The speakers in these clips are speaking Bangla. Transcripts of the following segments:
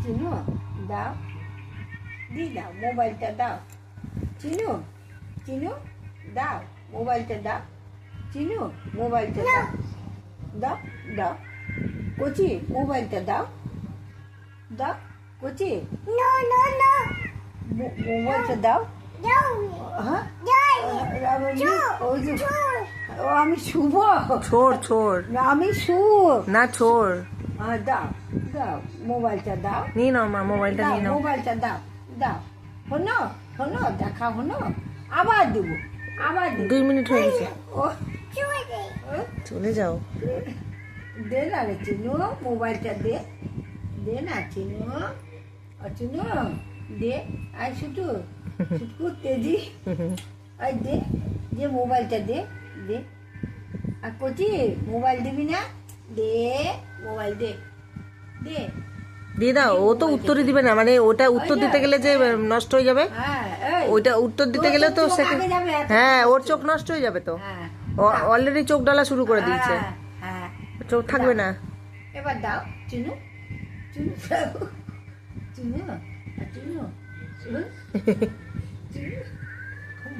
চিনু দাও, দি দাও, মোবাইলটা দাও। চিনু, চিনু দাও, মোবাইলটা দাও। চিনু, মোবাইলটা দাও, দাও দাও। কচি, মোবাইলটা দাও, দাও। কচি, মোবাইলটা দাও। হ্যাঁ, ওই যে ও আমি শুভ, ছোর ছোর আমি শুভ। না ছোর। দাও দাও, মোবাইলটা দাও। নিয়ে নাও মা, মোবাইলটা দাও, নিয়ে নাও। মোবাইলটা দাও, দাও। হনো হনো, দেখা হনো, আবার দেবো, আবার দেবো। 2 মিনিট হয়ে গেছে, ও, চলে যাও। দে না রে চিনু, মোবাইলটা দে, দে না চিনু। চিনু দে, আয় শুটু, শুটু তেজি, আয় দে, যে মোবাইলটা দে, দে। আর কচি, মোবাইল দিবি না? দে, মোবাইল দে, দে। দিয়ে দাও। ও তো উত্তরই দিবে না, মানে ওটা উত্তর দিতে গেলে যে নষ্ট হয়ে যাবে, হ্যাঁ, এই, ওইটা উত্তর দিতে গেলে তো তোর চোখ সেকেন্ড, আগে যাবে, এত হ্যাঁ কিছু। ওর চোখ নষ্ট হয়ে যাবে তো। হ্যাঁ, অলরেডি চোখ ডালা শুরু করে দিয়েছে, হ্যাঁ, হ্যাঁ। চোখ থাকবে না। এবার দাও চিনু, চিনু দাও, চিনু, চিনু, চিনু, চিনু,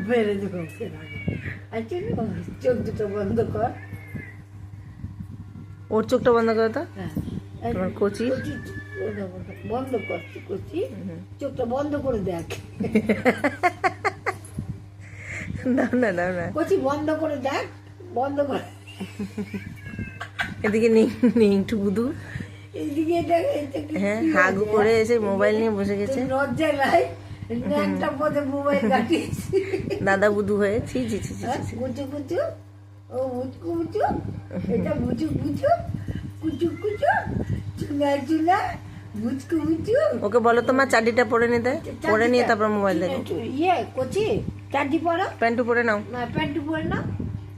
বেড়ে দেবো ওকে আগে। আর চিনু, চোখ দুটো বন্ধ কর। ওর চোখটা বন্ধ করে তো। হ্যাঁ, তোমার কচি? বন্ধ কর কচি, চোখটা বন্ধ করে দেখ। দাও না, দাও না। কচি বন্ধ করে দেখ, বন্ধ করে। এদিকে একটু বুধু, এইদিকে এটা কি হ্যাঁ কি হাগু হয়েছে? করে এসে মোবাইল নিয়ে বসে গেছে। তুই লজ্জা নাই, একটা পথে মোবাইল কাটিয়েছি। দাদা বুধু হয়ে ছি ছি ছি ছি ছি। কুচু কুচু, ও মুচকু মুচু, এটা মুচু মুচু, কুচু কুচু, চুনা চুনা, মুচকু মুচু। ওকে বলো তোমার চাটিটা পরে নিতে, পরে নিয়ে তারপর মোবাইল দেখো। ইয়ে কচি, চাটি পরো, প্যান্টু পরে নাও, প্যান্টু পরে না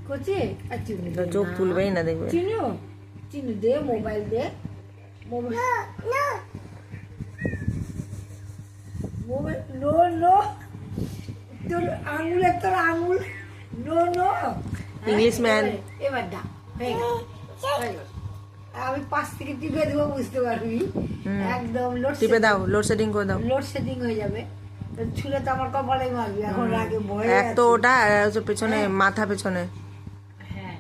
কচি। আর চিনু দে চোখ না। তুলবেই না দেখবে। চিনু, চিনু দে, মোবাইল দে, মোবাইল, মোবাইল, নো নো, তোর আঙুলে, তোর আঙুল, নো নো। English man. এবার দাও, হয়ে গেল, হয়ে গেল। আমি 5 থেকে টিপে দেবো, বুঝতে পারবি। একদম টিপে দাও, লোডশেডিং করে দাও। লোডশেডিং হয়ে যাবে। ছুলে তো আমার কপালে মারবি, এখন আগে ভয়ে এক তো আছি। ওটা আর হচ্ছে পেছনে, মাথা পেছনে। হ্যাঁ,